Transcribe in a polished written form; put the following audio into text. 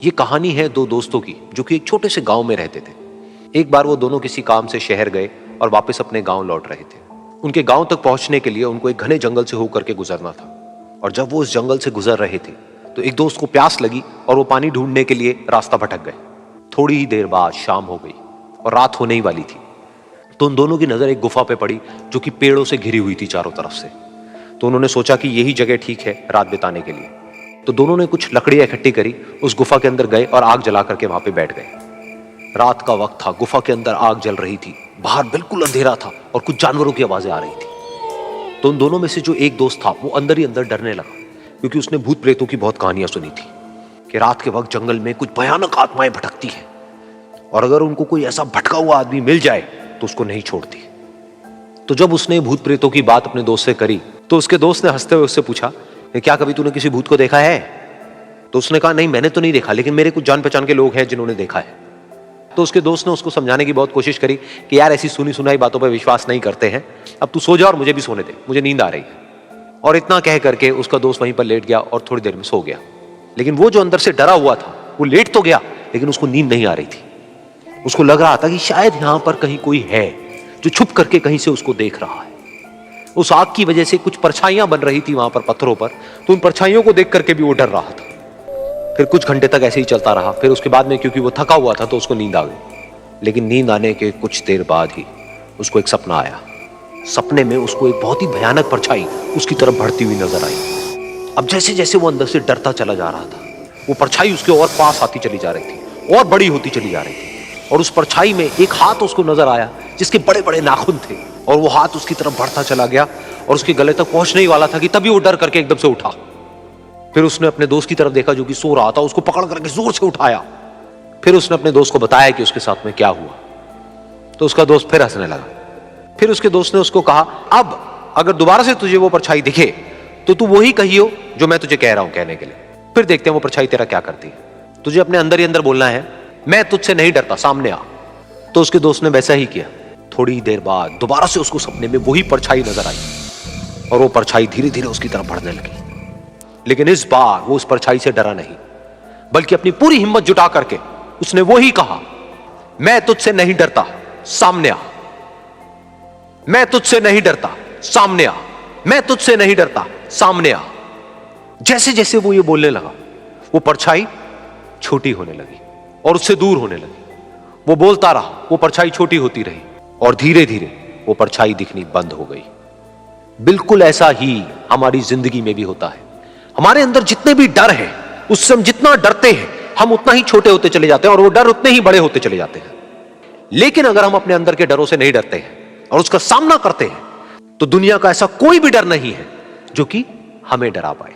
ये कहानी है दो दोस्तों की जो कि एक छोटे से गांव में रहते थे। एक बार वो दोनों किसी काम से शहर गए और वापस अपने गांव लौट रहे थे। उनके गांव तक पहुंचने के लिए उनको एक घने जंगल से होकर के गुजरना था और जब वो उस जंगल से गुजर रहे थे तो एक दोस्त को प्यास लगी और वो पानी ढूंढने के लिए रास्ता भटक गए। थोड़ी ही देर बाद शाम हो गई और रात होने ही वाली थी। तो उन दोनों की नजर एक गुफा पे पड़ी जो कि पेड़ों से घिरी हुई थी चारों तरफ से। तो उन्होंने सोचा कि यही जगह ठीक है रात बिताने के लिए। तो दोनों ने कुछ लकड़ियां इकट्ठी करी, उस गुफा के अंदर गए और आग जला करके वहां पे बैठ गए। रात का वक्त था, गुफा के अंदर आग जल रही थी, बाहर बिल्कुल अंधेरा था और कुछ जानवरों की आवाजें आ रही थी। तो उन दोनों में से जो एक दोस्त था वो अंदर ही अंदर डरने लगा, क्योंकि उसने भूत प्रेतों की बहुत कहानियां सुनी थी कि रात के वक्त जंगल में कुछ भयानक आत्माएं भटकती हैं और अगर उनको कोई ऐसा भटका हुआ आदमी मिल जाए तो उसको नहीं छोड़ती। तो जब उसने भूत प्रेतों की बात अपने दोस्त से करी तो उसके दोस्त ने हंसते हुए उससे पूछा, क्या कभी तूने किसी भूत को देखा है? तो उसने कहा, नहीं मैंने तो नहीं देखा, लेकिन मेरे कुछ जान पहचान के लोग हैं जिन्होंने देखा है। तो उसके दोस्त ने उसको समझाने की बहुत कोशिश करी कि यार ऐसी सुनी सुनाई बातों पर विश्वास नहीं करते हैं, अब तू सो जा और मुझे भी सोने दे, मुझे नींद आ रही है। और इतना कह करके उसका दोस्त वहीं पर लेट गया और थोड़ी देर में सो गया। लेकिन वो जो अंदर से डरा हुआ था वो लेट तो गया, लेकिन उसको नींद नहीं आ रही थी। उसको लग रहा था कि शायद यहां पर कहीं कोई है जो छुप करके कहीं से उसको देख रहा है। उस आग की वजह से कुछ परछाइयां बन रही थी वहां पर पत्थरों पर, तो उन परछाइयों को देख करके भी वो डर रहा था। फिर कुछ घंटे तक ऐसे ही चलता रहा। फिर उसके बाद में क्योंकि वो थका हुआ था तो उसको नींद आ गई। लेकिन नींद आने के कुछ देर बाद ही उसको एक सपना आया। सपने में उसको एक बहुत ही भयानक परछाई उसकी तरफ बढ़ती हुई नजर आई। अब जैसे जैसे वो अंदर से डरता चला जा रहा था, वो परछाई उसके और पास आती चली जा रही थी और बड़ी होती चली जा रही थी। और उस परछाई में एक हाथ उसको नजर आया जिसके बड़े बड़े नाखून थे, और वो हाथ उसकी तरफ बढ़ता चला गया और उसके गले तक पहुंचने ही वाला था कि तभी वो डर करके एकदम से उठा। फिर उसने अपने दोस्त की तरफ देखा जो कि सो रहा था, उसको पकड़ करके जोर से उठाया। फिर उसने अपने दोस्त को बताया कि उसके साथ में क्या हुआ। तो उसका दोस्त फिर हंसने लगा। फिर उसके दोस्त ने उसको कहा, अब अगर दोबारा से तुझे वो परछाई दिखे तो तू वही कहियो जो मैं तुझे कह रहा हूं कहने के लिए, फिर देखते हैं वो परछाई तेरा क्या करती है। तुझे अपने अंदर ही अंदर बोलना है, मैं तुझसे नहीं डरता, सामने आ। तो उसके दोस्त ने वैसा ही किया। थोड़ी देर बाद दोबारा से उसको सपने में वही परछाई नजर आई और वो परछाई धीरे धीरे उसकी तरफ बढ़ने लगी। लेकिन इस बार वो उस परछाई से डरा नहीं, बल्कि अपनी पूरी हिम्मत जुटा करके उसने वही कहा, मैं तुझसे नहीं डरता, सामने आ। मैं तुझसे नहीं डरता, सामने आ। मैं तुझसे नहीं डरता, सामने आ। जैसे जैसे वो ये बोलने लगा वो परछाई छोटी होने लगी और उससे दूर होने लगी। वो बोलता रहा, वो परछाई छोटी होती रही और धीरे धीरे वो परछाई दिखनी बंद हो गई। बिल्कुल ऐसा ही हमारी जिंदगी में भी होता है। हमारे अंदर जितने भी डर है, उससे हम जितना डरते हैं हम उतना ही छोटे होते चले जाते हैं और वो डर उतने ही बड़े होते चले जाते हैं। लेकिन अगर हम अपने अंदर के डरों से नहीं डरते हैं और उसका सामना करते हैं तो दुनिया का ऐसा कोई भी डर नहीं है जो कि हमें डरा पाए।